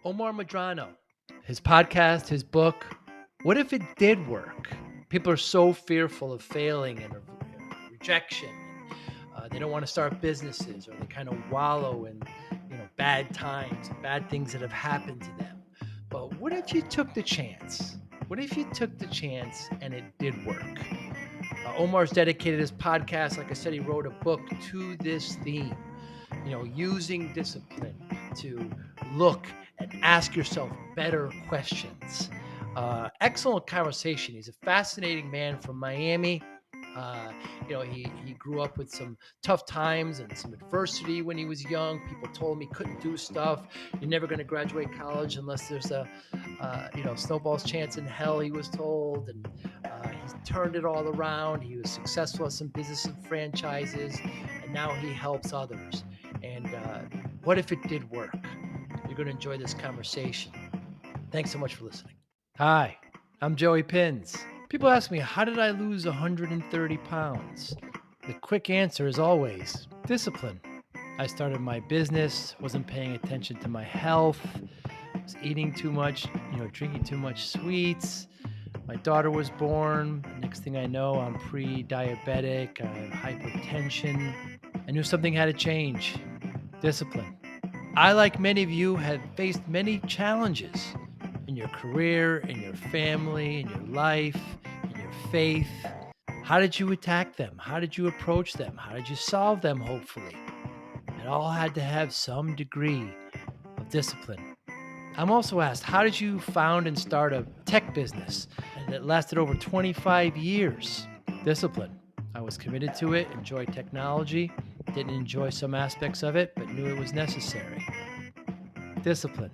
Omar Madrano, his podcast, his book, What If It Did Work? People are so fearful of failing and of rejection. They don't want to start businesses, or they kind of wallow in bad times and bad things that have happened to them. But what if you took the chance? What if you took the chance and it did work? Omar's dedicated his podcast. Like I said, he wrote a book to this theme, using discipline to look and ask yourself better questions. Excellent conversation. He's a fascinating man from Miami. Uh, he grew up with some tough times and some adversity when he was young. People told him he couldn't do stuff. You're never going to graduate college unless there's a, snowball's chance in hell, he was told. And he's turned it all around. He was successful at some business and franchises, and now he helps others. And what if it did work? You're going to enjoy this conversation. Thanks so much for listening. Hi, I'm Joey Pins. People ask me, how did I lose 130 pounds? The quick answer is always discipline. I started my business, wasn't paying attention to my health, was eating too much, drinking too much sweets. My daughter was born. Next thing I know, I'm pre-diabetic. I have hypertension. I knew something had to change. Discipline. I, like many of you, have faced many challenges in your career, in your family, in your life, in your faith. How did you attack them? How did you approach them? How did you solve them, hopefully? It all had to have some degree of discipline. I'm also asked, how did you found and start a tech business that lasted over 25 years? Discipline. I was committed to it, enjoyed technology, didn't enjoy some aspects of it, but knew it was necessary. Discipline.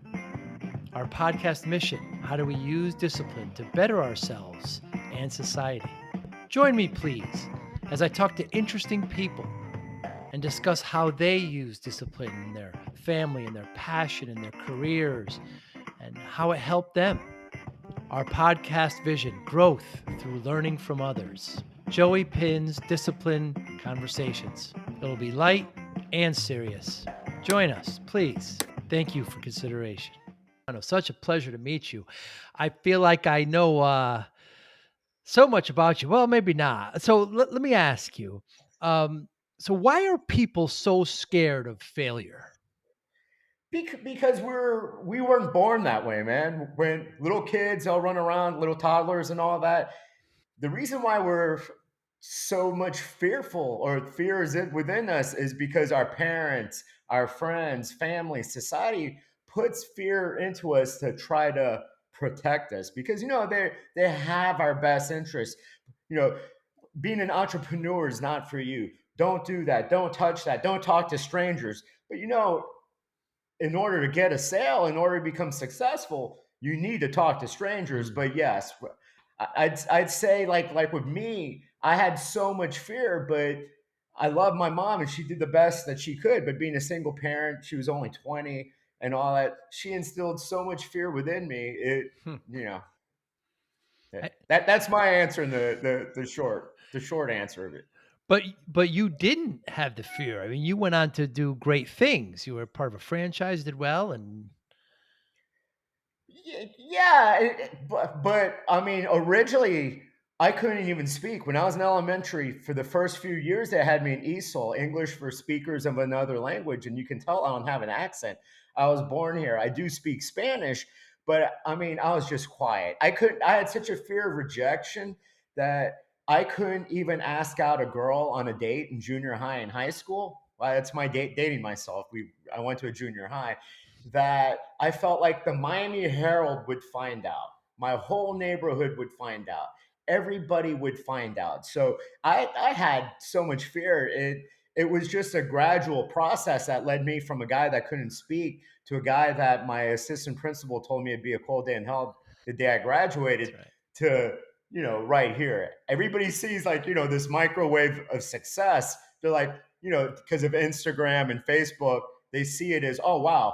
Our podcast mission: how do we use discipline to better ourselves and society? Join me, please, as I talk to interesting people and discuss how they use discipline in their family and their passion and their careers and how it helped them. Our podcast vision: growth through learning from others. Joey Pins Discipline Conversations. It'll be light and serious. Join us, please. Thank you for consideration. Such a pleasure to meet you. I feel like I know so much about you. Well, maybe not. So let me ask you. Um, so why are people so scared of failure? Because we weren't born that way, man. When little kids all run around, little toddlers and all that. The reason why we're so much fearful or fear is it within us is because our parents, our friends, family, society puts fear into us to try to protect us because they have our best interests. You know, being an entrepreneur is not for you. Don't do that. Don't touch that. Don't talk to strangers. But in order to get a sale, in order to become successful, you need to talk to strangers. Mm. But yes, I'd say like with me, I had so much fear, but I love my mom and she did the best that she could. But being a single parent, she was only 20 and all that, she instilled so much fear within me. Hmm. You know, I- that's my answer in the short answer of it. but you didn't have the fear. I mean, you went on to do great things. You were part of a franchise, did well, and Yeah, but I mean, originally I couldn't even speak when I was in elementary. For the first few years, they had me in ESOL, English for Speakers of Another Language, and you can tell I don't have an accent. I was born here. I do speak Spanish, but I mean, I was just quiet. I couldn't. I had such a fear of rejection that I couldn't even ask out a girl on a date in junior high and high school. Well, that's my dating myself. I went to a junior high that I felt like the Miami Herald would find out. My whole neighborhood would find out. Everybody would find out. So I had so much fear. It was just a gradual process that led me from a guy that couldn't speak to a guy that my assistant principal told me it'd be a cold day in hell the day I that's graduated right. to, right here. Everybody sees like, this microwave of success. They're like, because of Instagram and Facebook, they see it as, oh, wow,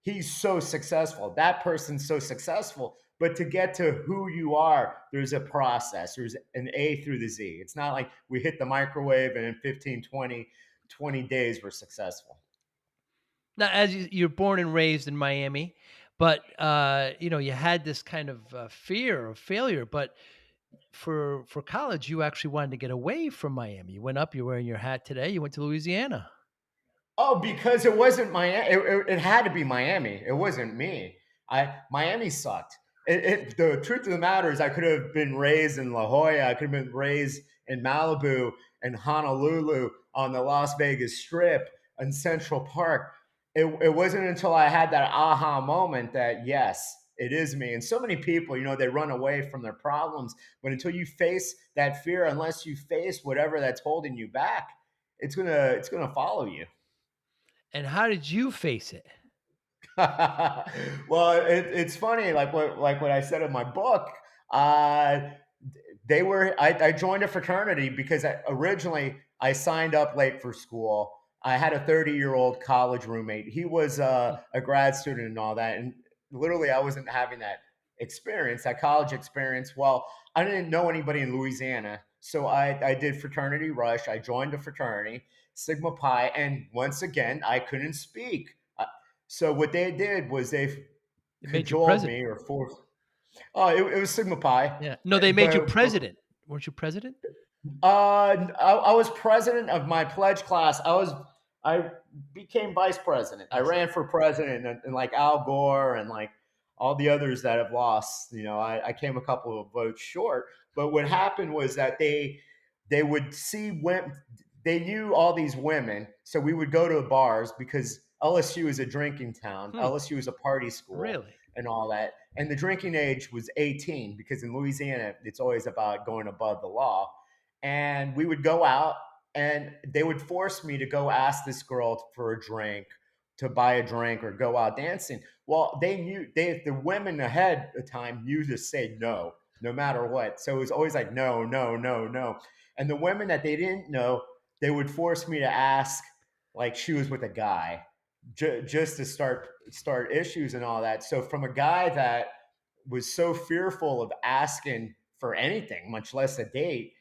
he's so successful. That person's so successful. But to get to who you are, there's a process. There's an A through the Z. It's not like we hit the microwave and in 15, 20 days we're successful. Now, as you're born and raised in Miami, But, you had this kind of, fear of failure, but for college, you actually wanted to get away from Miami. You went up, you're wearing your hat today, you went to Louisiana. Oh, because it wasn't Miami. It had to be Miami. It wasn't me. I Miami sucked. The truth of the matter is, I could have been raised in La Jolla. I could have been raised in Malibu and Honolulu on the Las Vegas Strip and Central Park. It wasn't until I had that aha moment that yes, it is me. And so many people, they run away from their problems, but until you face that fear, unless you face whatever that's holding you back, it's gonna follow you. And how did you face it? Well, it's funny, like what I said in my book. Uh, I joined a fraternity because originally I signed up late for school. I had a 30-year-old college roommate. He was Hmm, a grad student and all that, and literally I wasn't having that experience, that college experience. Well, I didn't know anybody in Louisiana, so I did fraternity rush. I joined a fraternity, Sigma Pi, and once again I couldn't speak. So what they did was they it made you cajoled president. me or forced. Oh, it was Sigma Pi, Yeah. No, they made you but president. Weren't you president? I was president of my pledge class. I became vice president. I I see. ran for president, and like Al Gore and like all the others that have lost. I came a couple of votes short. But what happened was that they would see women. They knew all these women, so we would go to bars because LSU is a drinking town. Hmm, LSU is a party school really? and all that. And the drinking age was 18 because in Louisiana it's always about going above the law. And we would go out and they would force me to go ask this girl for a drink, to buy a drink or go out dancing. Well, the women ahead of time knew to say no, no matter what. So it was always like no, no, no, no. And the women that they didn't know, they would force me to ask like she was with a guy, just to start issues and all that. So from a guy that was so fearful of asking for anything, much less a date,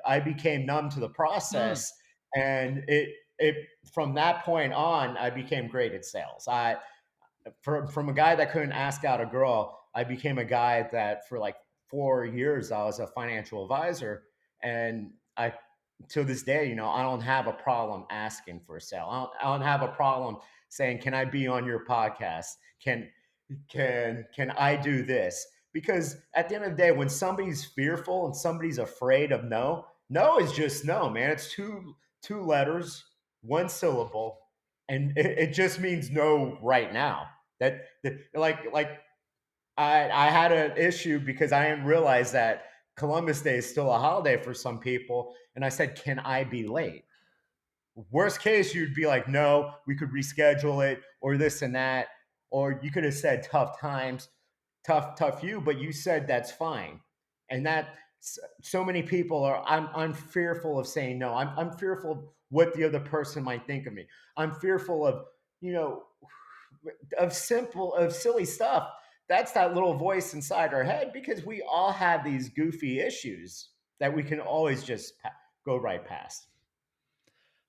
I became numb to the Hmm. process, and it from that point on, I became great at sales. From a guy that couldn't ask out a girl, I became a guy that for like 4 years I was a financial advisor, and I to this day, I don't have a problem asking for a sale. I don't have a problem saying, "Can I be on your podcast? Can I do this?" Because at the end of the day, when somebody's fearful and somebody's afraid of no, no is just no, man. It's two letters, one syllable, and it just means no right now. Like I had an issue because I didn't realize that Columbus Day is still a holiday for some people, and I said, "Can I be late?" Worst case, you'd be like, no, we could reschedule it or this and that. Or you could have said tough times, tough you, but you said that's fine. And that so many people are, I'm fearful of saying no. I'm fearful of what the other person might think of me. I'm fearful of, you know, of silly stuff. That's that little voice inside our head because we all have these goofy issues that we can always just go right past.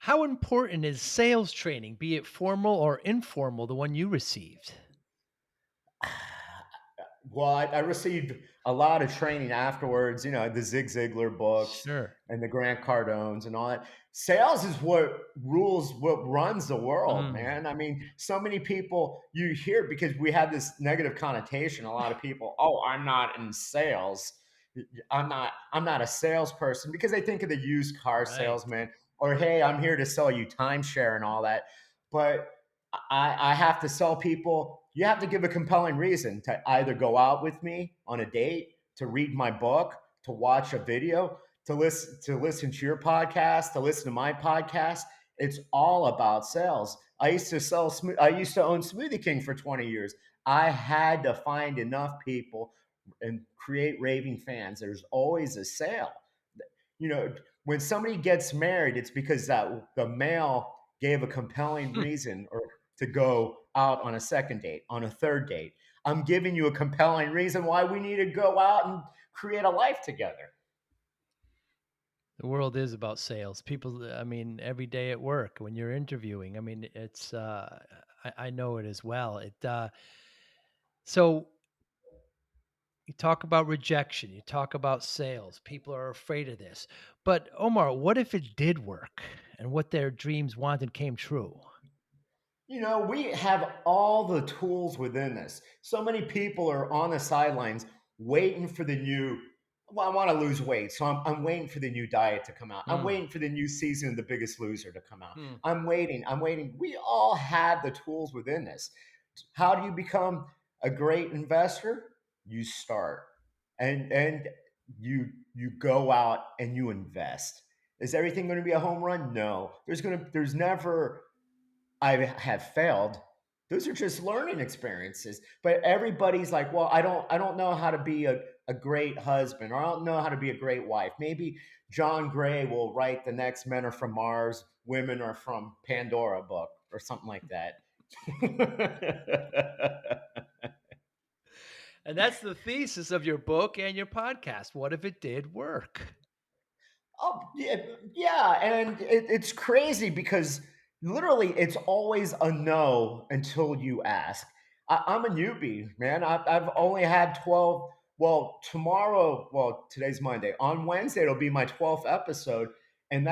How important is sales training, be it formal or informal, the one you received? Well, I received a lot of training afterwards, the Zig Ziglar books Sure. and the Grant Cardones and all that. Sales is what runs the world, Mm. man. I mean, so many people you hear because we have this negative connotation. A lot of people, oh, I'm not in sales. I'm not a salesperson because they think of the used car Right. salesman or hey, I'm here to sell you timeshare and all that. But I have to sell people. You have to give a compelling reason to either go out with me on a date, to read my book, to watch a video, to listen to your podcast, to listen to my podcast. It's all about sales. I used to own Smoothie King for 20 years. I had to find enough people and create raving fans. There's always a sale. You know, when somebody gets married, it's because that the male gave a compelling reason or to go out on a second date, on a third date. I'm giving you a compelling reason why we need to go out and create a life together. The world is about sales. People, I mean, every day at work when you're interviewing, I mean, it's, I know it as well. So you talk about rejection, you talk about sales. People are afraid of this. But Omar, what if it did work and what their dreams wanted came true? We have all the tools within us. So many people are on the sidelines waiting for the new. Well, I want to lose weight, so I'm waiting for the new diet to come out. I'm Hmm. waiting for the new season of The Biggest Loser to come out. Hmm. I'm waiting. I'm waiting. We all have the tools within us. How do you become a great investor? You start, and you go out and you invest. Is everything going to be a home run? No. There's never I have failed. Those are just learning experiences. But everybody's like, well, I don't know how to be a great husband, or I don't know how to be a great wife. Maybe John Gray will write the next Men Are From Mars, Women Are From Pandora book or something like that. And that's the thesis of your book and your podcast. What if it did work? Oh yeah, yeah, and it's crazy because literally it's always a no until you ask. I'm a newbie, man. I've only had 12. Well, tomorrow, well, today's Monday. On Wednesday, it'll be my 12th episode, and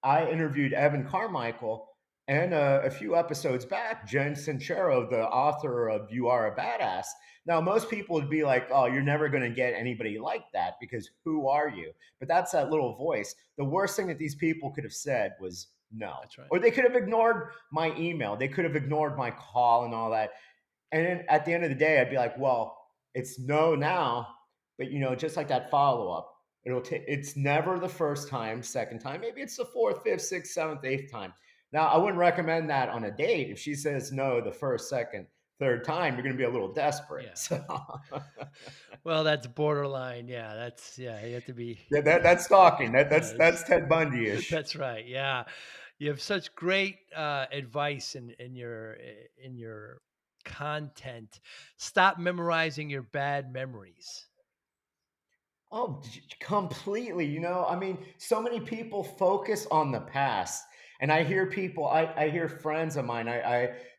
I interviewed Evan Carmichael, and a few episodes back, Jen Sincero, the author of You Are a Badass. Now, most people would be like, oh, you're never going to get anybody like that because who are you? But that's that little voice. The worst thing that these people could have said was no. That's right. Or they could have ignored my email. They could have ignored my call and all that. And then at the end of the day, I'd be like, well, it's no now, but just like that follow up, it'll take. It's never the first time, second time. Maybe it's the fourth, fifth, sixth, seventh, eighth time. Now, I wouldn't recommend that on a date. If she says no the first, second, third time, you're going to be a little desperate. Yeah. So Well, that's borderline. Yeah, yeah, you have to be yeah, that's stalking. That's yes. Ted Bundy ish. That's right. Yeah. You have such great advice in your content. Stop memorizing your bad memories. Oh, completely. I mean, so many people focus on the past. And I hear people, I hear friends of mine,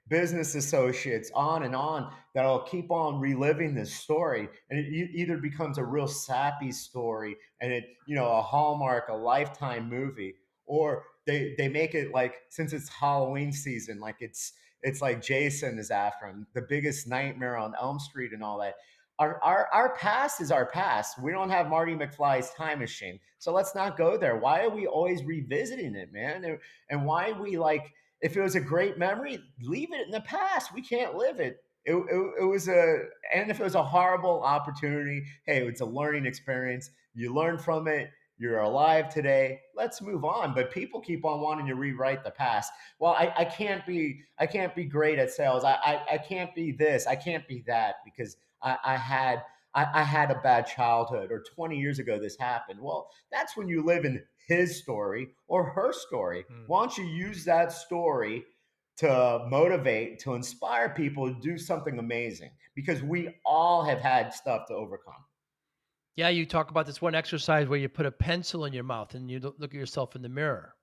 business associates, on and on, that'll keep on reliving this story. And it either becomes a real sappy story and a Hallmark, a Lifetime movie, or they make it like, since it's Halloween season, like it's like Jason is after him, the biggest nightmare on Elm Street and all that. Our past is our past. We don't have Marty McFly's time machine. So let's not go there. Why are we always revisiting it, man? And why we like, if it was a great memory, leave it in the past. We can't live it. It was and if it was a horrible opportunity, hey, it's a learning experience. You learn from it. You're alive today. Let's move on. But people keep on wanting to rewrite the past. Well, I can't be great at sales. I can't be this. I can't be that because I had a bad childhood, or 20 years ago this happened. Well, that's when you live in his story or her story. Hmm. Why don't you use that story to motivate, to inspire people to do something amazing? Because we all have had stuff to overcome. Yeah, you talk about this one exercise where you put a pencil in your mouth and you look at yourself in the mirror.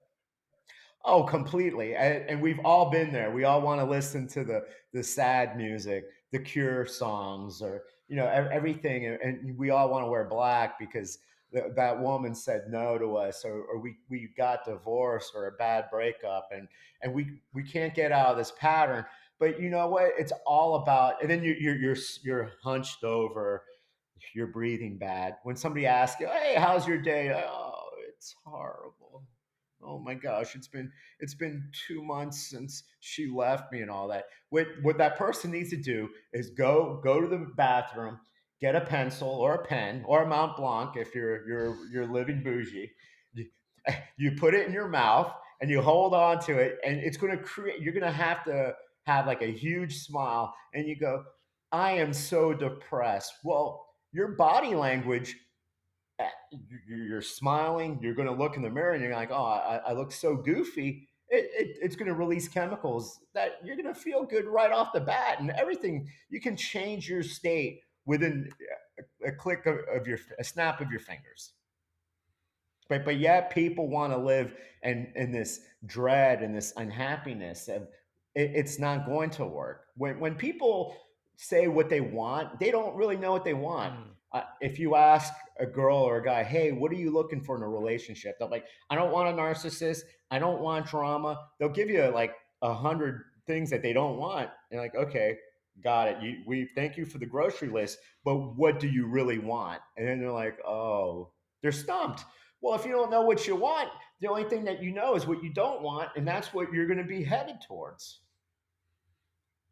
Oh, completely. And we've all been there. We all want to listen to the sad music, the Cure songs, or everything, and we all want to wear black because that woman said no to us, or we got divorced, or a bad breakup, and we can't get out of this pattern. But you know what? It's all about. And then you're hunched over, you're breathing bad. When somebody asks you, "Hey, how's your day?" Oh, it's horrible. Oh my gosh, it's been 2 months since she left me and all that. What that person needs to do is go to the bathroom, get a pencil or a pen or a Mont Blanc if you're living bougie. You, you put it in your mouth and you hold on to it, and it's going to create. You're going to have to have like a huge smile, and you go, "I am so depressed." Well, your body language, you're smiling, you're going to look in the mirror and you're like, oh, I look so goofy. It's going to release chemicals that you're going to feel good right off the bat, and everything. You can change your state within a click of a snap of your fingers. But yet people want to live in this dread and this unhappiness of it's not going to work. When people say what they want, they don't really know what they want. Mm. If you ask a girl or a guy, hey, what are you looking for in a relationship? They're like, I don't want a narcissist. I don't want drama. They'll give you like 100 things that they don't want. And like, okay, got it. We thank you for the grocery list, but what do you really want? And then they're like, oh, they're stumped. Well, if you don't know what you want, the only thing that you know is what you don't want, and that's what you're going to be headed towards.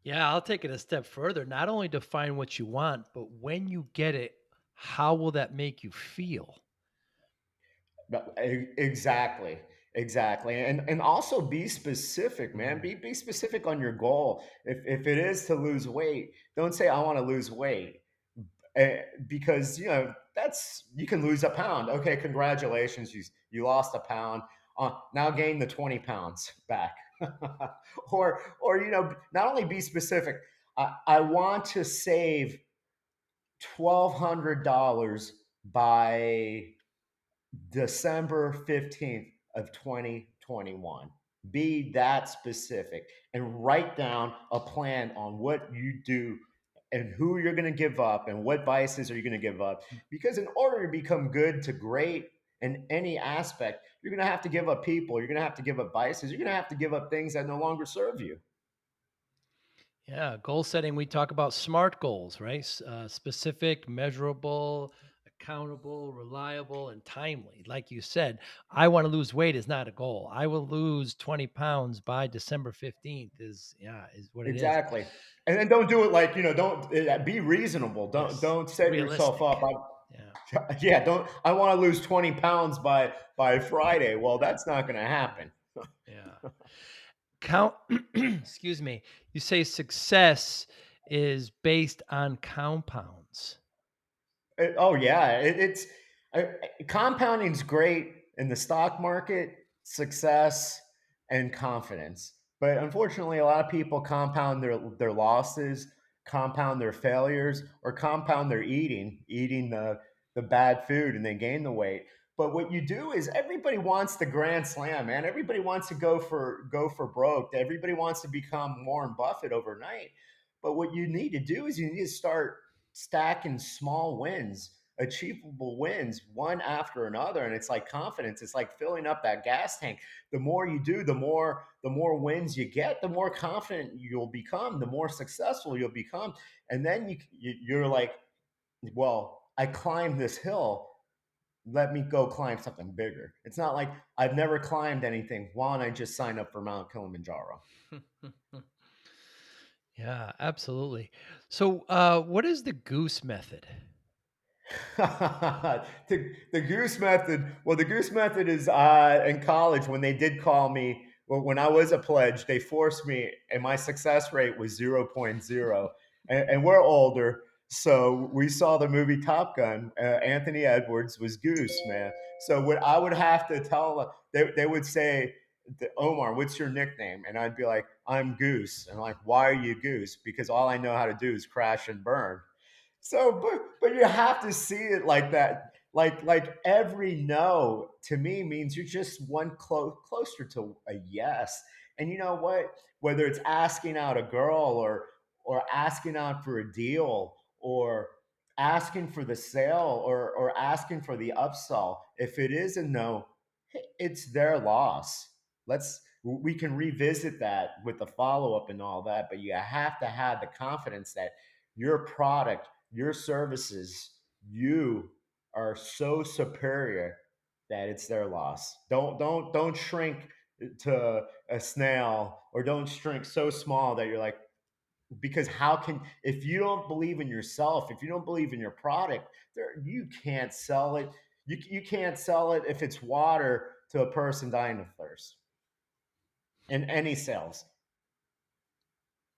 Yeah, I'll take it a step further. Not only define what you want, but when you get it, how will that make you feel? Exactly, exactly, and also be specific, man. Mm. Be specific on your goal. If it is to lose weight, don't say I want to lose weight, because that's you can lose a pound. Okay, congratulations, you lost a pound. Now gain the 20 pounds back, or not only be specific. I want to save $1,200 by December 15th of 2021. Be that specific and write down a plan on what you do and who you're going to give up and what vices are you going to give up. Because in order to become good to great in any aspect, you're going to have to give up people. You're going to have to give up vices. You're going to have to give up things that no longer serve you. Yeah, goal setting, we talk about SMART goals, right? Specific, measurable, accountable, reliable, and timely. Like you said, I want to lose weight is not a goal. I will lose 20 pounds by December 15th is what it is. Exactly. And then don't do it like, don't be reasonable. Yes. Don't set yourself up. Realistic. Yeah. Yeah, don't I want to lose 20 pounds by Friday. Well, that's not going to happen. Yeah. Count excuse me. You say success is based on compounds. Oh yeah, compounding's great in the stock market, success and confidence. But unfortunately, a lot of people compound their losses, compound their failures, or compound their eating the bad food, and they gain the weight. But what you do is everybody wants the grand slam, man. Everybody wants to go for broke. Everybody wants to become Warren Buffett overnight. But what you need to do is you need to start stacking small wins, achievable wins, one after another. And it's like confidence. It's like filling up that gas tank. The more you do, the more wins you get, the more confident you'll become, the more successful you'll become. And then you're like, well, I climbed this hill. Let me go climb something bigger. It's not like I've never climbed anything. Why don't I just sign up for Mount Kilimanjaro? Yeah, absolutely. So, what is the goose method? The goose method. Well, the goose method is in college when they did call me. Well, when I was a pledge, they forced me, and my success rate was zero point 0. And we're older, so we saw the movie Top Gun. Anthony Edwards was Goose, man. So what I would have to tell them, they would say, Omar, what's your nickname? And I'd be like, I'm Goose. And I'm like, why are you Goose? Because all I know how to do is crash and burn. So, but you have to see it like that. Like every no to me means you're just one closer to a yes. And you know what? Whether it's asking out a girl or asking out for a deal or asking for the sale or asking for the upsell, if it is a no, it's their loss. We can revisit that with the follow up and all that, but you have to have the confidence that your product, your services, you are so superior that it's their loss. Don't shrink to a snail, or don't shrink so small that you're like, because how can, if you don't believe in yourself, if you don't believe in your product, you can't sell it. You can't sell it if it's water to a person dying of thirst in any sales.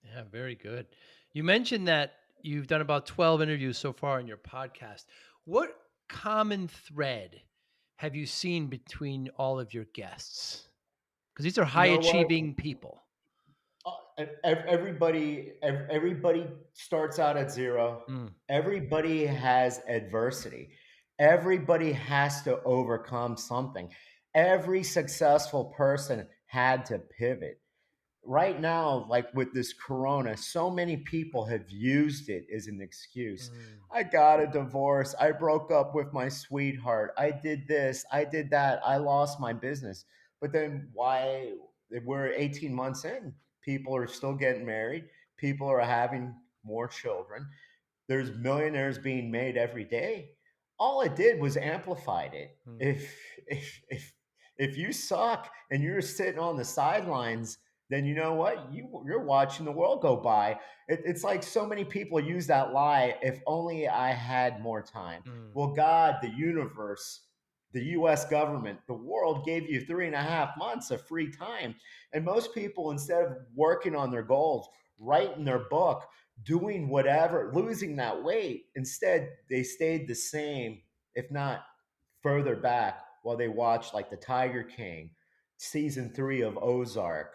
Yeah, very good. You mentioned that you've done about 12 interviews so far in your podcast. What common thread have you seen between all of your guests? Because these are You high know what? achieving people. Everybody starts out at zero. Mm. Everybody has adversity. Everybody has to overcome something. Every successful person had to pivot. right now, like with this corona, so many people have used it as an excuse. Mm, I got a divorce. I broke up with my sweetheart. I did this. I did that. I lost my business. But then why? We're 18 months in. People are still getting married. People are having more children. There's millionaires being made every day. All it did was amplified it. mm, If you suck and you're sitting on the sidelines, then you know what, you're watching the world go by. It's like so many people use that lie. If only I had more time. mm, Well, God, the universe, the U.S. government, the world gave you 3.5 months of free time, and most people, instead of working on their goals, writing their book, doing whatever, losing that weight. Instead, they stayed the same, if not further back, while they watched like the Tiger King, season 3 of Ozark,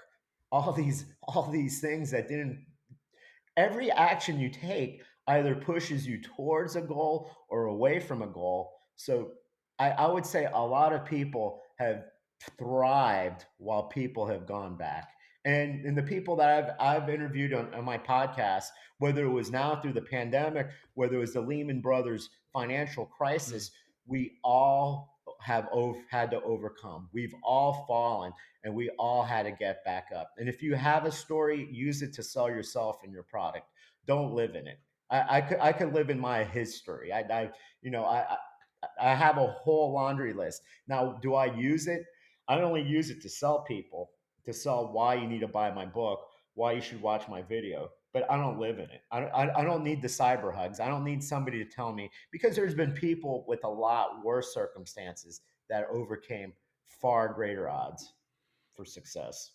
all these things that didn't. Every action you take either pushes you towards a goal or away from a goal. So I would say a lot of people have thrived while people have gone back. And the people that I've interviewed on my podcast, whether it was now through the pandemic, whether it was the Lehman Brothers financial mm. crisis, we all have had to overcome. We've all fallen, and we all had to get back up. And if you have a story, use it to sell yourself and your product. Don't live in it. I could live in my history. I have a whole laundry list. Now, do I use it? I don't only use it to sell people, to sell why you need to buy my book, why you should watch my video. But I don't live in it. I don't need the cyber hugs. I don't need somebody to tell me, because there's been people with a lot worse circumstances that overcame far greater odds for success.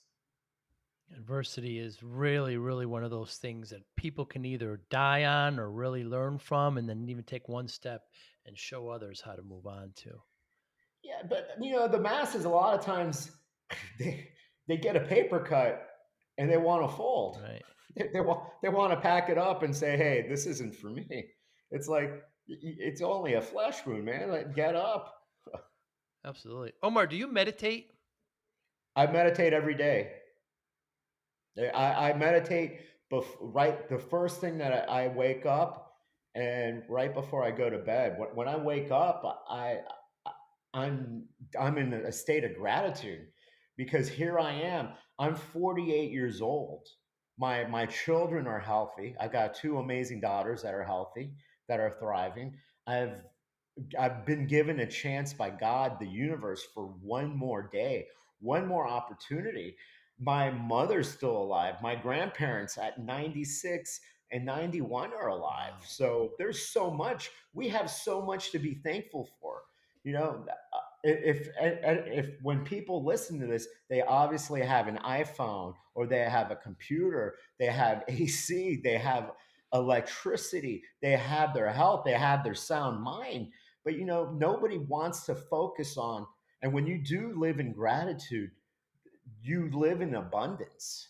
Adversity is really, really one of those things that people can either die on or really learn from, and then even take one step and show others how to move on to. Yeah, but the masses a lot of times they get a paper cut and they want to fold. Right. They want to pack it up and say, "Hey, this isn't for me." It's like it's only a flesh wound, man. Like, get up. Absolutely. Omar, do you meditate? I meditate every day. I meditate right the first thing that I wake up, and right before I go to bed. When I wake up, I'm I'm in a state of gratitude, because here I am. I'm 48 years old. My children are healthy. I got two amazing daughters that are healthy, that are thriving. I've I've been given a chance by God, the universe, for one more day, one more opportunity. My mother's still alive. My grandparents at 96 and 91 are alive. Wow. So there's so much. We have so much to be thankful for. You know, if when people listen to this, they obviously have an iPhone, or they have a computer, they have AC, they have electricity, they have their health, they have their sound mind. But nobody wants to focus on. And when you do live in gratitude, you live in abundance.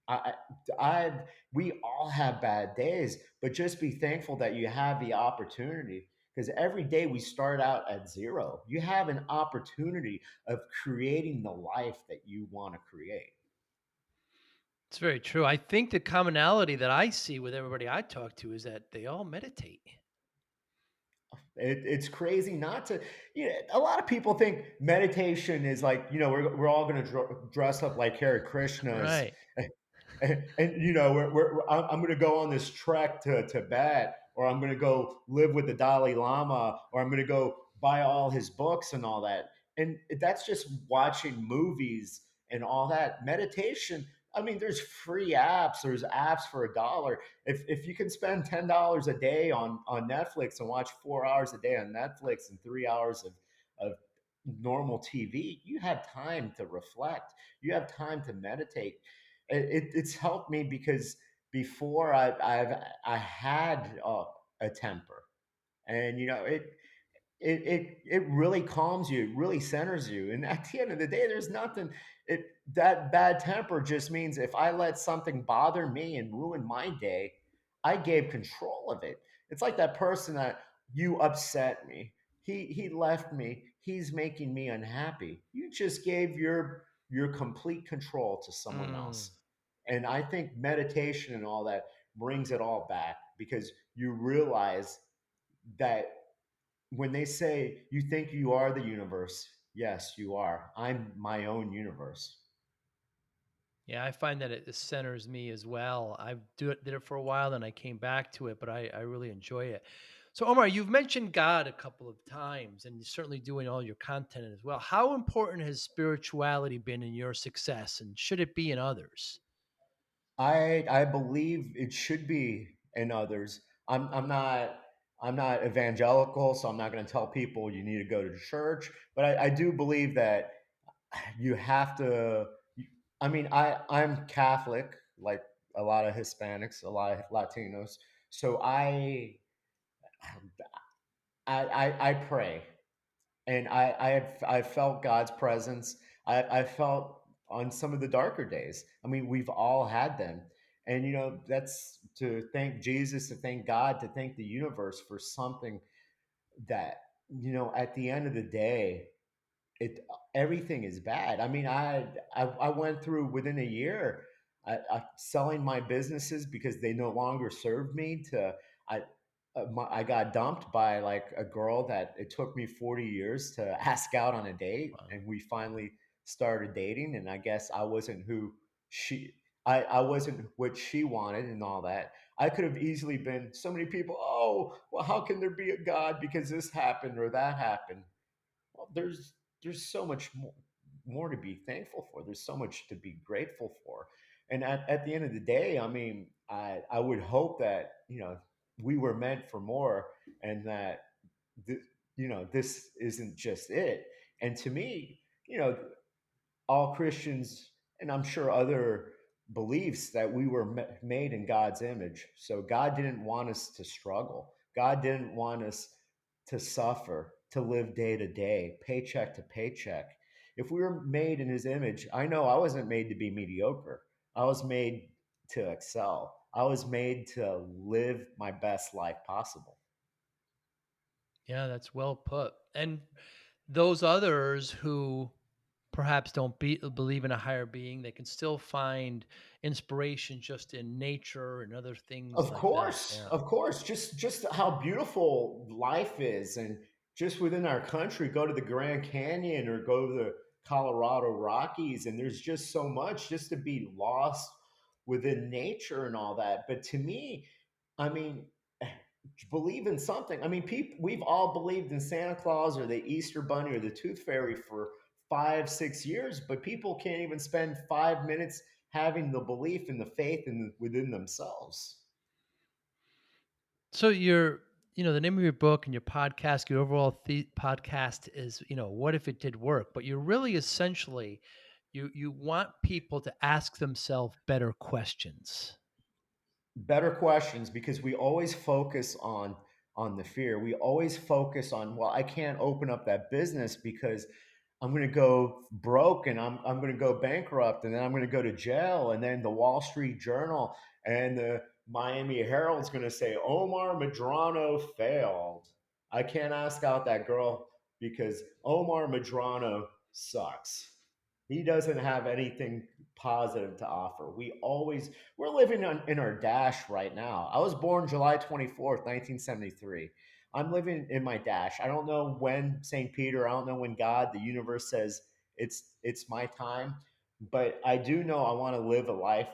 I, we all have bad days, but just be thankful that you have the opportunity, because every day we start out at zero. You have an opportunity of creating the life that you want to create. It's very true. I think the commonality that I see with everybody I talk to is that they all meditate. It's crazy not to. A lot of people think meditation is like, we're all going to dress up like Hare Krishnas, Right. and I'm going to go on this trek to Tibet, or I'm going to go live with the Dalai Lama, or I'm going to go buy all his books and all that. And that's just watching movies and all that. Meditation, I mean, there's free apps. There's apps for $1. If you can spend $10 a day on Netflix and watch 4 hours a day on Netflix and 3 hours of normal TV, you have time to reflect. You have time to meditate. It's helped me, because before I had a temper, and it really calms you, it really centers you, and at the end of the day, there's nothing. That bad temper just means if I let something bother me and ruin my day, I gave control of it. It's like that person that, you upset me, he left me, he's making me unhappy. You just gave your complete control to someone Mm. else. And I think meditation and all that brings it all back, because you realize that when they say you think you are the universe, yes, you are. I'm my own universe. Yeah, I find that it centers me as well. Did it for a while, then I came back to it, but I really enjoy it. So, Omar, you've mentioned God a couple of times, and you're certainly doing all your content as well. How important has spirituality been in your success, and should it be in others? I believe it should be in others. I'm not evangelical, so I'm not going to tell people you need to go to church. But I do believe that you have to. I mean, I'm Catholic, like a lot of Hispanics, a lot of Latinos. So I pray, and I felt God's presence. I felt on some of the darker days. I mean, we've all had them, and that's to thank Jesus, to thank God, to thank the universe for something that at the end of the day, it everything is bad. I mean, I went through within a year, selling my businesses because they no longer served me. I I got dumped by like a girl that it took me 40 years to ask out on a date, Wow. and we finally started dating. And I guess I wasn't who she. I wasn't what she wanted and all that. I could have easily been so many people. Oh, well, how can there be a God because this happened or that happened? Well, there's so much more to be thankful for. There's so much to be grateful for. And at the end of the day, I mean, I would hope that, we were meant for more, and that, th- this isn't just it. And to me, all Christians, and I'm sure other beliefs, that we were made in God's image. So God didn't want us to struggle. God didn't want us to suffer, to live day to day, paycheck to paycheck. If we were made in his image, I know I wasn't made to be mediocre. I was made to excel. I was made to live my best life possible. Yeah, that's well put. And those others who perhaps don't believe in a higher being, they can still find inspiration just in nature and other things like that. Yeah. Of course, just how beautiful life is, and just within our country, go to the Grand Canyon or go to the Colorado Rockies, and there's just so much just to be lost within nature and all that. But to me, I mean, believe in something. I mean, people, we've all believed in Santa Claus or the Easter Bunny or the Tooth Fairy for 5, 6 years, but people can't even spend 5 minutes having the belief and the faith within themselves. So the name of your book and your podcast, your overall podcast is, what if it did work? But you're really essentially, you want people to ask themselves better questions. Better questions, because we always focus on the fear. We always focus on, well, I can't open up that business because I'm going to go broke, and I'm going to go bankrupt, and then I'm going to go to jail, and then the Wall Street Journal and the Miami Herald's going to say Omar Madrano failed. I can't ask out that girl because Omar Madrano sucks. He doesn't have anything positive to offer. We're living in our dash right now. I was born July 24th, 1973. I'm living in my dash. I don't know when St. Peter, I don't know when God, the universe says it's my time, but I do know I want to live a life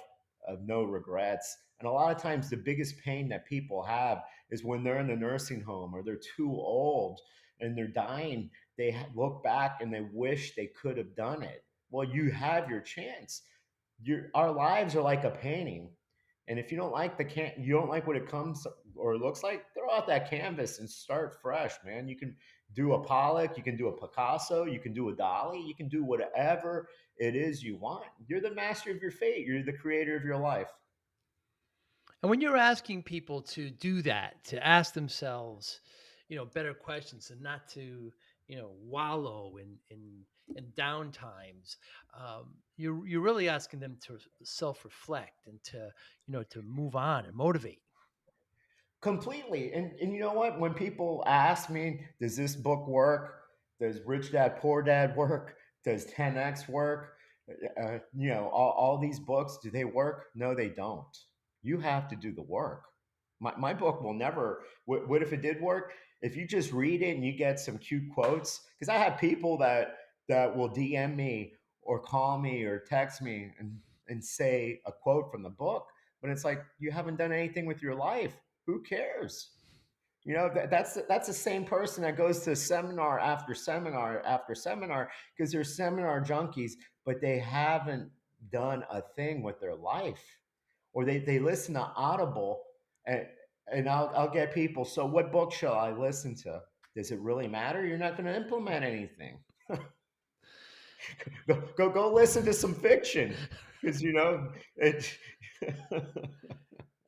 of no regrets. And a lot of times the biggest pain that people have is when they're in the nursing home or they're too old and they're dying. They look back and they wish they could have done it. Well, you have your chance. Our lives are like a painting, and if you don't like you don't like what it comes or looks like, throw out that canvas and start fresh, man. You can do a Pollock, you can do a Picasso, you can do a Dali, you can do whatever it is you want. You're the master of your fate. You're the creator of your life. And when you're asking people to do that, to ask themselves, better questions and not to, wallow in down times, you're really asking them to self-reflect and to move on and motivate. Completely. And you know what? When people ask me, does this book work? Does Rich Dad Poor Dad work? Does 10X work? All these books, do they work? No, they don't. You have to do the work. My book will never. What if it did work? If you just read it and you get some cute quotes, because I have people that will DM me or call me or text me and say a quote from the book, but it's like you haven't done anything with your life. Who cares? That's the same person that goes to seminar after seminar after seminar because they're seminar junkies, but they haven't done a thing with their life. Or they listen to Audible, and I'll get people. So what book shall I listen to? Does it really matter? You're not going to implement anything. Go listen to some fiction because it.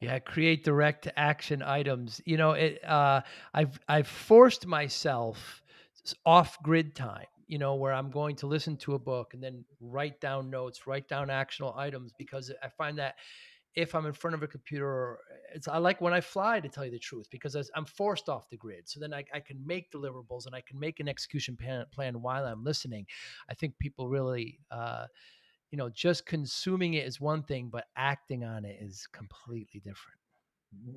Yeah, create direct action items. I've forced myself off grid time, where I'm going to listen to a book and then write down notes, write down actionable items, because I find that if I'm in front of a computer, I like when I fly, to tell you the truth, because I'm forced off the grid. So then I can make deliverables and I can make an execution plan while I'm listening. I think people really, just consuming it is one thing, but acting on it is completely different.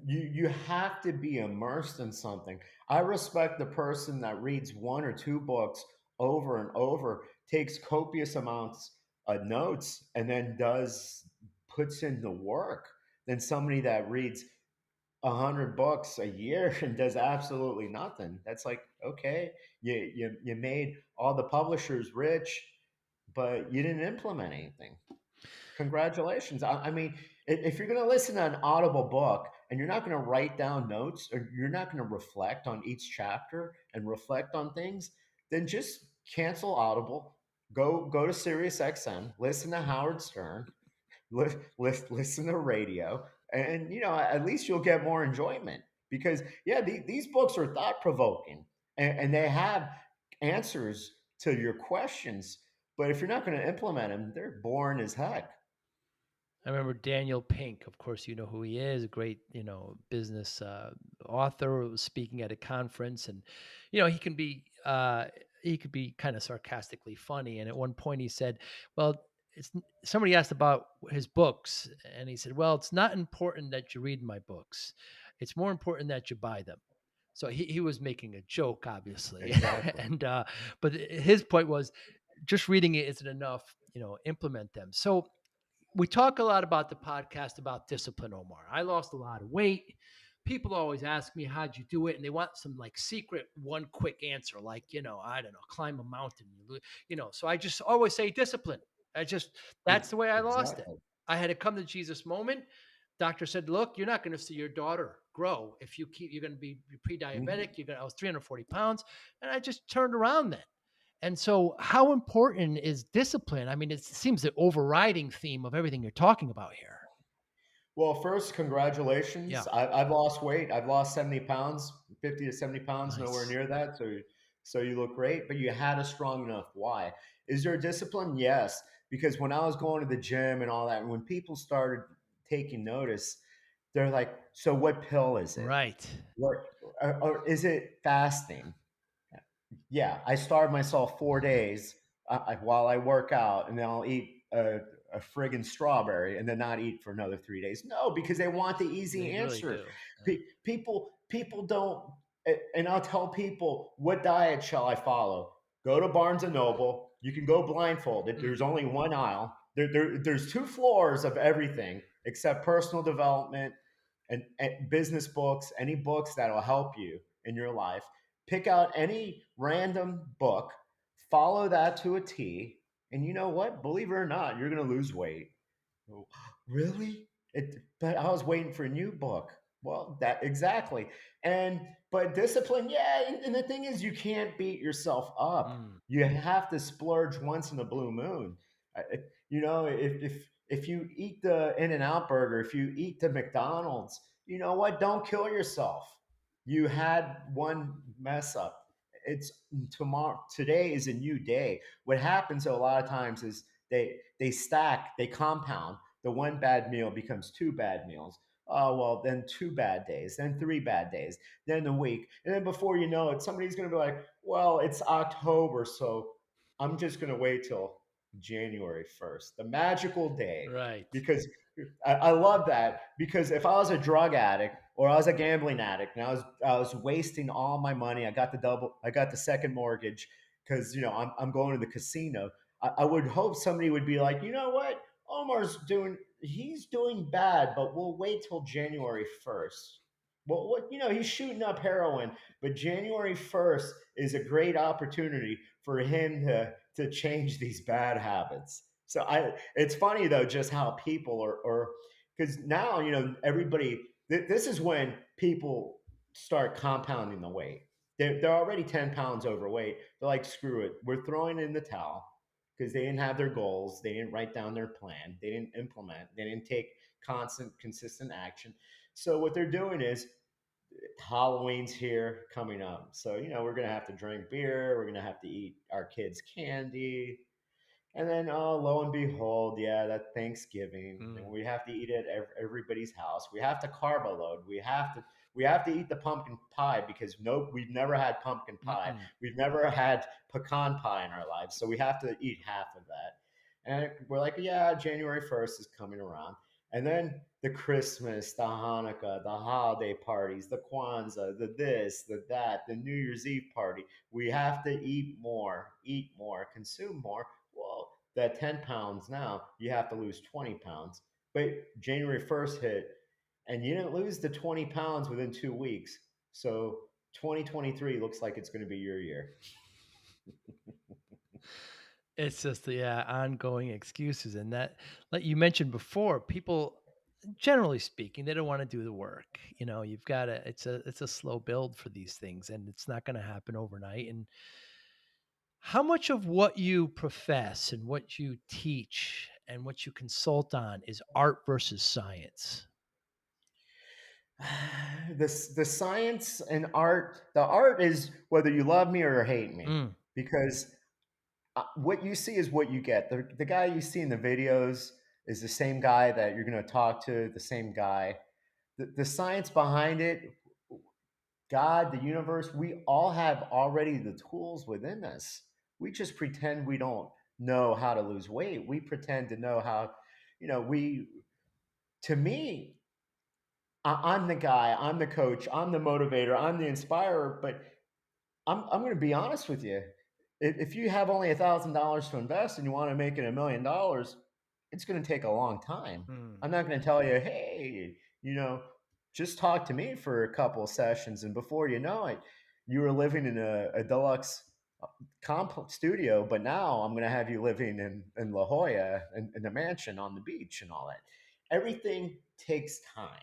You have to be immersed in something. I respect the person that reads one or two books over and over, takes copious amounts of notes, and then does puts in the work than somebody that reads 100 books a year and does absolutely nothing. That's like, okay, you made all the publishers rich, but you didn't implement anything. Congratulations. I mean, if you're going to listen to an Audible book and you're not going to write down notes or you're not going to reflect on each chapter and reflect on things, then just cancel Audible. Go to Sirius XM, listen to Howard Stern, listen to radio, and at least you'll get more enjoyment because yeah, these books are thought provoking and they have answers to your questions. But if you're not going to implement them, they're boring as heck. I remember Daniel Pink, of course, you know who he is, a great, business author, was speaking at a conference, and he can be he could be kind of sarcastically funny. And at one point, he said, "Well, somebody asked about his books, and he said, well, it's not important that you read my books; it's more important that you buy them." So he was making a joke, obviously, Exactly. and but his point was, just reading it isn't enough. Implement them. So we talk a lot about the podcast about discipline, Omar. I lost a lot of weight. People always ask me, how'd you do it? And they want some like secret, one quick answer, like, I don't know, climb a mountain. So I just always say discipline. That's the way I lost it. Exactly. I had a come to Jesus moment. Doctor said, look, you're not going to see your daughter grow if you're going to be pre-diabetic. Mhm. I was 340 pounds. And I just turned around then. And so, how important is discipline? I mean, it seems the overriding theme of everything you're talking about here. Well, first, congratulations. Yeah, I've lost weight. I've lost 70 pounds, 50 to 70 pounds, nowhere nice. near that. So you look great, but you had a strong enough why. Is there discipline? Yes. Because when I was going to the gym and all that, and when people started taking notice, they're like, so what pill is it? Right. What, or is it fasting? Yeah, I starve myself 4 days while I work out, and then I'll eat a friggin' strawberry, and then not eat for another 3 days. No, because they want the easy They really answer. do. Yeah. People don't, and I'll tell people, what diet shall I follow? Go to Barnes and Noble. You can go blindfolded. Mm, There's only one aisle. There's two floors of everything except personal development and business books, any books that will help you in your life. Pick out any random book, follow that to a T, and you know what? Believe it or not, you're going to lose weight. Oh, really? But I was waiting for a new book. Well, that exactly. But discipline, yeah. And the thing is, you can't beat yourself up. mm. You have to splurge once in a blue moon. If you eat the In and Out burger, if you eat the McDonald's, you know what? Don't kill yourself. You had one mess up. It's tomorrow. Today is a new day. What happens a lot of times is they stack, they compound. The one bad meal becomes two bad meals. Oh well, then 2 bad days, then 3 bad days, then a week, and then before you know it, somebody's going to be like, "Well, it's October, so I'm just going to wait till." January 1st, the magical day, Right. because I love that, because if I was a drug addict or I was a gambling addict and I was wasting all my money, I got the second mortgage because I'm going to the casino. I would hope somebody would be like, you know what, he's doing bad, but we'll wait till January 1st. Well, he's shooting up heroin, but January 1st is a great opportunity for him to change these bad habits. So it's funny though, just how people are, because now, everybody, this is when people start compounding the weight. They're already 10 pounds overweight. They're like, screw it. We're throwing in the towel because they didn't have their goals. They didn't write down their plan. They didn't implement. They didn't take constant, consistent action. So what they're doing is, Halloween's here coming up. So, we're going to have to drink beer. We're going to have to eat our kids' candy. And then, oh, lo and behold, yeah, that Thanksgiving, and Mm. we have to eat it at everybody's house. We have to carb load. We have to eat the pumpkin pie because no, we've never had pumpkin pie. Mm-mm. We've never had pecan pie in our lives, so we have to eat half of that. And we're like, yeah, January 1st is coming around, and then the Christmas, the Hanukkah, the holiday parties, the Kwanzaa, the this, the that, the New Year's Eve party. We have to eat more, consume more. Well, that 10 pounds now, you have to lose 20 pounds. But January 1st hit, and you didn't lose the 20 pounds within 2 weeks. So 2023 looks like it's going to be your year. It's just the ongoing excuses, and that, like you mentioned before, people, generally speaking, they don't want to do the work. You've got to. It's a slow build for these things, and it's not going to happen overnight. And how much of what you profess and what you teach and what you consult on is art versus science? The science and art, the art is whether you love me or hate me, Mm, because what you see is what you get. The guy you see in the videos is the same guy that you're going to talk to, the same guy. The science behind it, God, the universe, we all have already the tools within us. We just pretend we don't know how to lose weight. We pretend to know how, to me, I'm the guy, I'm the coach, I'm the motivator, I'm the inspirer, but I'm going to be honest with you. If you have only $1,000 to invest and you want to make it $1 million, it's going to take a long time. mm. I'm not going to tell you, hey, just talk to me for a couple of sessions, and before you know it, you were living in a deluxe studio, but now I'm going to have you living in La Jolla in a mansion on the beach and all that. Everything takes time.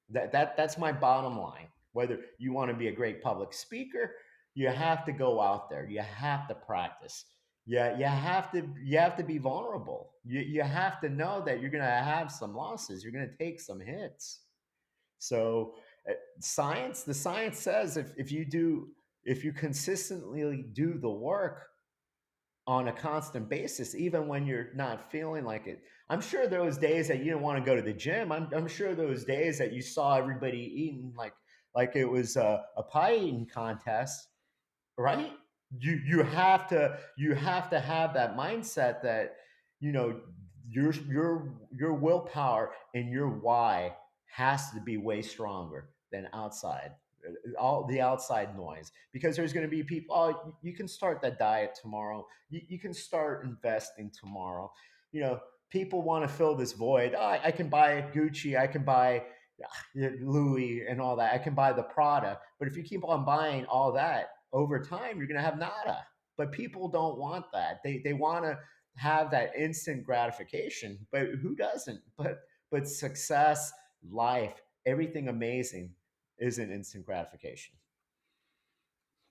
That's my bottom line. Whether you want to be a great public speaker, you have to go out there. You have to practice. Yeah, you have to be vulnerable. You have to know that you're going to have some losses. You're going to take some hits. So the science says if you consistently do the work on a constant basis, even when you're not feeling like it. I'm sure those days that you didn't want to go to the gym. I'm sure those days that you saw everybody eating like it was a pie eating contest, right? You have to have that mindset that you know your willpower and your why has to be way stronger than all the outside noise, because there's going to be people, oh, you can start that diet tomorrow, you can start investing tomorrow. People want to fill this void. Oh, I can buy Gucci, I can buy Louis and all that. I can buy the Prada. But if you keep on buying all that over time, you're going to have nada. But people don't want that. They want to have that instant gratification. But who doesn't? But success, life, everything amazing isn't instant gratification.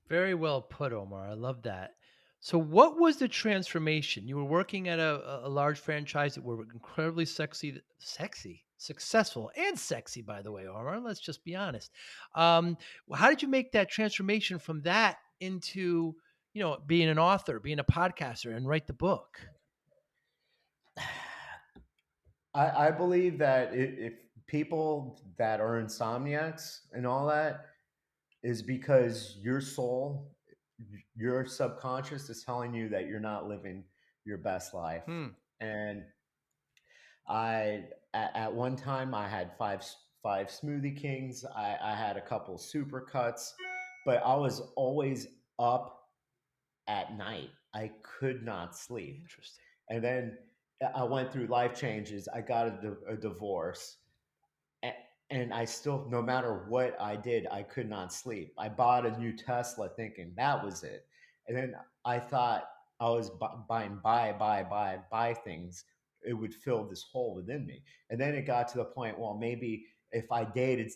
Very well put, Omar. I love that. So, what was the transformation? You were working at a large franchise that were incredibly successful, and sexy, by the way, Omar. Let's just be honest. How did you make that transformation from that into, being an author, being a podcaster, and write the book? I believe that if people that are insomniacs and all that is because your soul, your subconscious is telling you that you're not living your best life. Hmm. And at one time I had five Smoothie Kings. I had a couple super cuts, but I was always up at night. I could not sleep. Interesting. And then I went through life changes. I got a divorce, a- and I still, no matter what I did, I could not sleep. I bought a new Tesla thinking that was it. And then I thought I was buying buy things. It would fill this hole within me. And then it got to the point, well, maybe if I dated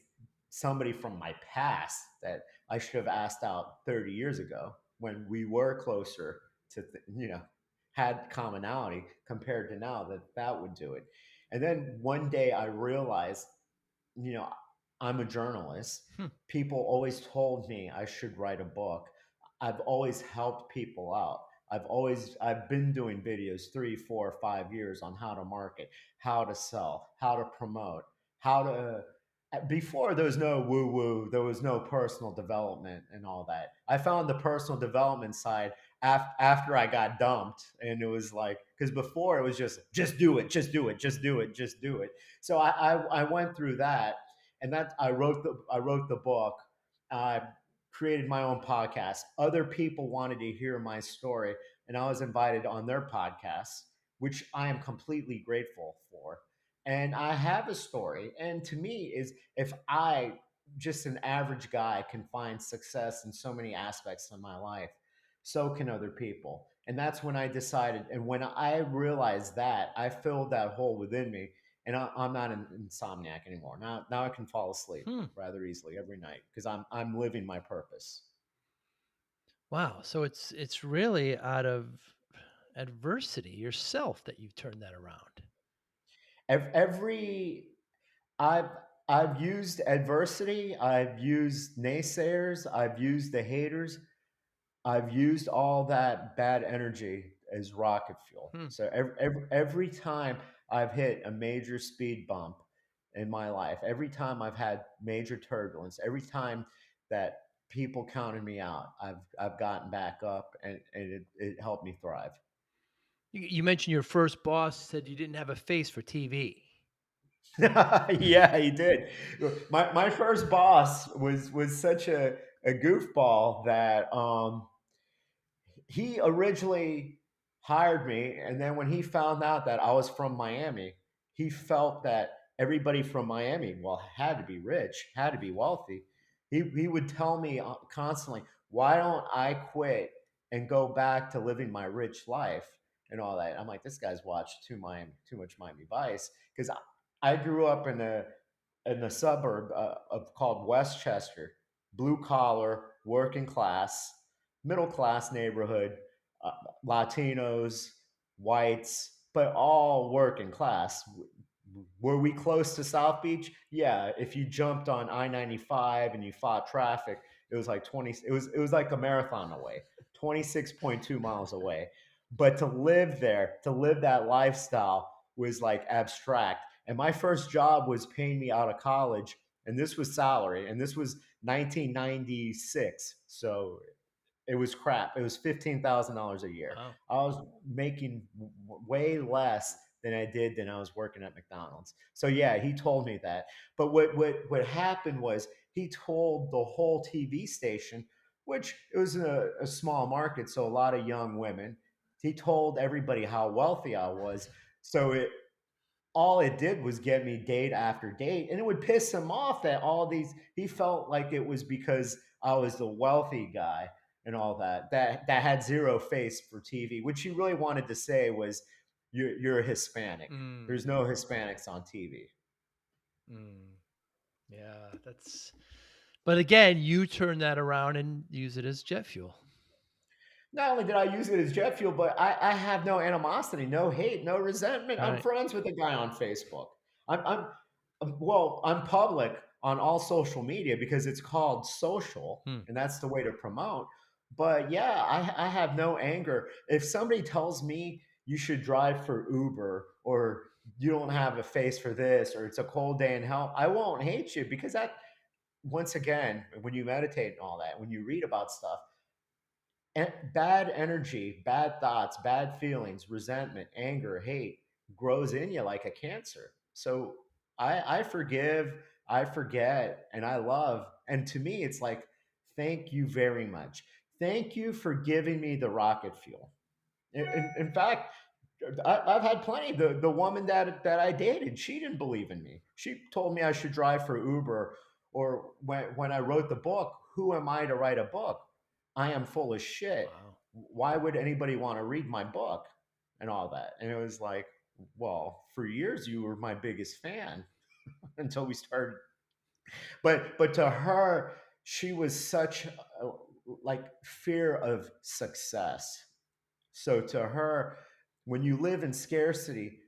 somebody from my past that I should have asked out 30 years ago when we were closer to, had commonality compared to now, that would do it. And then one day I realized, you know, I'm a journalist. Hmm. People always told me I should write a book. I've always helped people out. I've been doing videos 3, 4, 5 years on how to market, how to sell, how to promote, how to before there was no woo woo, there was no personal development and all that. I found the personal development side after I got dumped, and it was like, because before it was just do it, just do it, just do it, just do it. So I went through that, and that I wrote the book. I created my own podcast. Other people wanted to hear my story, and I was invited on their podcast, which I am completely grateful for. And I have a story, and to me is, if I, just an average guy, can find success in so many aspects of my life, so can other people. And that's when I decided, and when I realized that, I filled that hole within me, and I'm not an insomniac anymore. Now I can fall asleep Hmm. rather easily every night because I'm living my purpose. Wow. So it's really out of adversity yourself that you've turned that around. Every I've I've used adversity, I've used naysayers, I've used the haters, I've used all that bad energy as rocket fuel. Hmm. So every time I've hit a major speed bump in my life, every time I've had major turbulence, every time that people counted me out, I've gotten back up, and it helped me thrive. You mentioned your first boss said you didn't have a face for TV. Yeah, he did. My first boss was such a goofball that he originally hired me, and then when he found out that I was from Miami, he felt that everybody from Miami, well, had to be rich, had to be wealthy. He would tell me constantly, why don't I quit and go back to living my rich life and all that. I'm like, this guy's watched too much Miami Vice, because I grew up in a suburb of called Westchester, blue collar, working class, middle class neighborhood, uh, Latinos, whites, but all working class. Were we close to South Beach? Yeah. If you jumped on I-95 and you fought traffic, it was like 20. It was like a marathon away, 26.2 miles away. But to live there, to live that lifestyle, was like abstract. And my first job was paying me out of college, and this was salary, and this was 1996. So it was crap. It was $15,000 a year. Wow. I was making way less than I did than I was working at McDonald's. So yeah, he told me that. But what happened was, he told the whole TV station, which it was a small market, so a lot of young women. He told everybody how wealthy I was. So it all it did was get me date after date, and it would piss him off that all these, he felt like it was because I was the wealthy guy and all that had zero face for TV. What she really wanted to say was, you're a Hispanic, Mm, there's no Hispanics on TV. mm. Yeah, that's. But again, you turn that around and use it as jet fuel. Not only did I use it as jet fuel, but I have no animosity, no hate, no resentment. I'm Right. friends with the guy on Facebook. Well, I'm public on all social media because it's called social, Hmm. and that's the way to promote. But yeah, I have no anger. If somebody tells me you should drive for Uber, or you don't have a face for this, or it's a cold day in hell, I won't hate you, because that, once again, when you meditate and all that, when you read about stuff, bad energy, bad thoughts, bad feelings, resentment, anger, hate grows in you like a cancer. So I forgive, I forget, and I love. And to me, it's like, thank you very much. Thank you for giving me the rocket fuel. In fact, I've had plenty. The woman that I dated, she didn't believe in me. She told me I should drive for Uber. Or when I wrote the book, who am I to write a book? I am full of shit. Wow. Why would anybody want to read my book and all that? And it was like, well, for years you were my biggest fan until we started. But to her, she was such like fear of success. So to her, when you live in scarcity,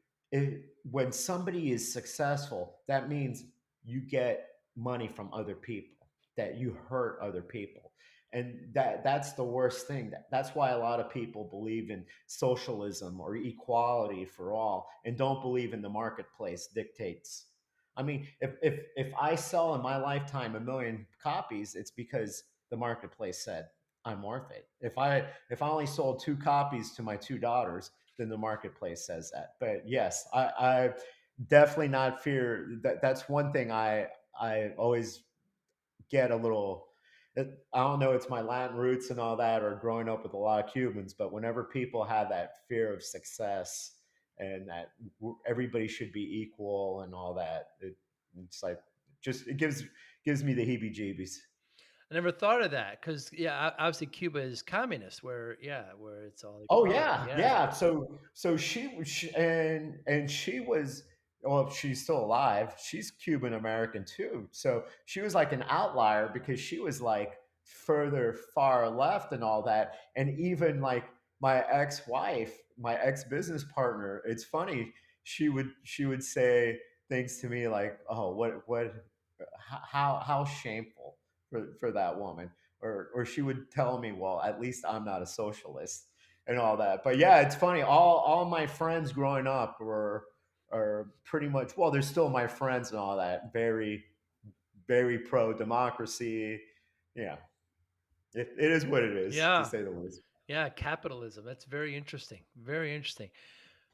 when somebody is successful, that means you get money from other people, that you hurt other people. And that's the worst thing. That's why a lot of people believe in socialism or equality for all and don't believe in the marketplace dictates. I mean, if I sell in my lifetime 1 million copies, it's because the marketplace said I'm worth it. If I only sold 2 copies to my 2 daughters, then the marketplace says that. But yes, I definitely not fear that. That's one thing I always get a little. I don't know, it's my Latin roots and all that, or growing up with a lot of Cubans. But whenever people have that fear of success and that everybody should be equal and all that, it's like just it gives me the heebie-jeebies. I never thought of that because, yeah, obviously Cuba is communist, where where it's all Oh equality. yeah, Yeah, yeah. So and she was, well, she's still alive. She's Cuban American too. So she was like an outlier because she was like further far left and all that. And even like my ex-wife, my ex-business partner, it's funny. She would say things to me like, "Oh, what how shameful for that woman." Or she would tell me, "Well, at least I'm not a socialist." And all that. But yeah, it's funny. All my friends growing up were are pretty much, well, they're still my friends and all that. Very pro democracy. Yeah, it is what it is, to yeah, say the least. yeah. Capitalism. That's very interesting. Very interesting.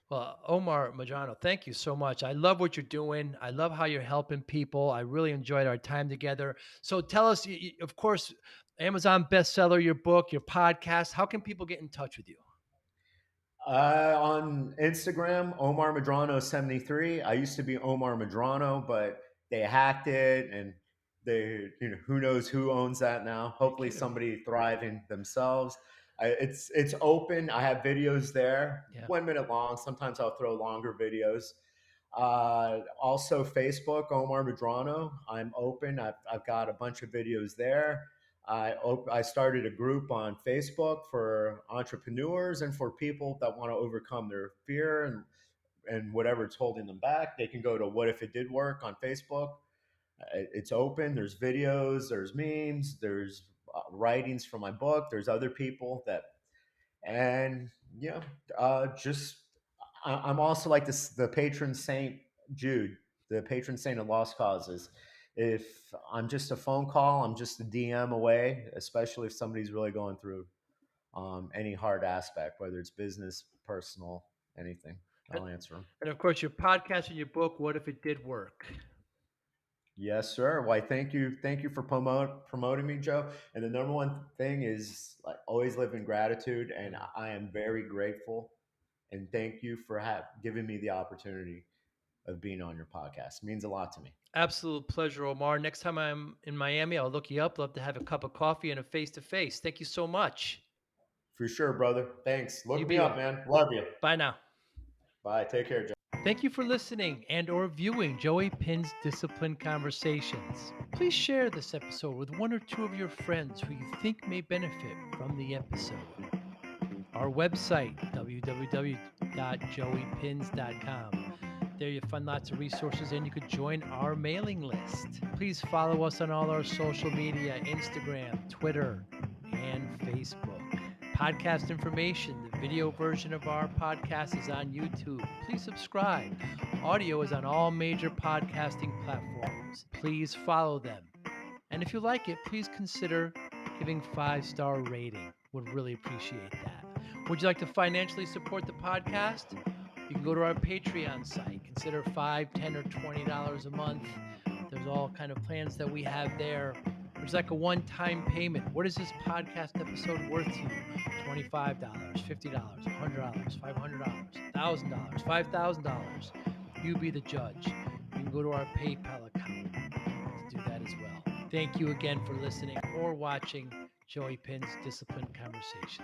Well, Omar Madrano, thank you so much. I love what you're doing. I love how you're helping people. I really enjoyed our time together. So tell us, of course, Amazon bestseller, your book, your podcast. How can people get in touch with you? On Instagram, Omar Madrano 73. I used to be Omar Madrano, but they hacked it, and who knows who owns that now. Are you Hopefully, kidding me? somebody thriving themselves. It's open. I have videos there, Yeah. 1 minute long. Sometimes I'll throw longer videos. Also, Facebook, Omar Madrano. I'm open. I've got a bunch of videos there. I started a group on Facebook for entrepreneurs and for people that want to overcome their fear and whatever's holding them back. They can go to What If It Did Work on Facebook. It's open. There's videos, there's memes, there's writings from my book. There's other people that, and you know, just I'm also like this, the patron saint Jude, the patron saint of lost causes. If I'm just a phone call, I'm just a DM away, especially if somebody's really going through any hard aspect, whether it's business, personal, anything. And, I'll answer them. and of course, your podcast and your book, What If It Did Work? Yes, sir. Why? Thank you for promoting me, Joe. And the number one thing is like always live in gratitude, and Mm. I am very grateful. And thank you for giving me the opportunity of being on your podcast. It means a lot to me. Absolute pleasure, Omar. Next time I'm in Miami, I'll look you up. Love to have a cup of coffee and a face to face. Thank you so much. For sure, brother. Thanks. You Look me be up, well. man. Love you. Bye now. Bye. Take care, Joe. Thank you for listening and or viewing Joey Pin's Discipline Conversations. Please share this episode with one or two of your friends who you think may benefit from the episode. Our website, www.joeypins.com. There you'll find lots of resources and you could join our mailing list. Please follow us on all our social media, Instagram, Twitter, and Facebook. Podcast information, the video version of our podcast is on YouTube. Please subscribe. Audio is on all major podcasting platforms. Please follow them. And if you like it, please consider giving 5-star rating. Would really appreciate that. Would you like to financially support the podcast? You can go to our Patreon site. Consider $5, $10, or $20 a month. There's all kind of plans that we have there. There's like a one-time payment. What is this podcast episode worth to you? $25, $50, $100, $500, $1,000, $5,000. You be the judge. You can go to our PayPal account to do that as well. Thank you again for listening or watching Joey Pin's Disciplined Conversations.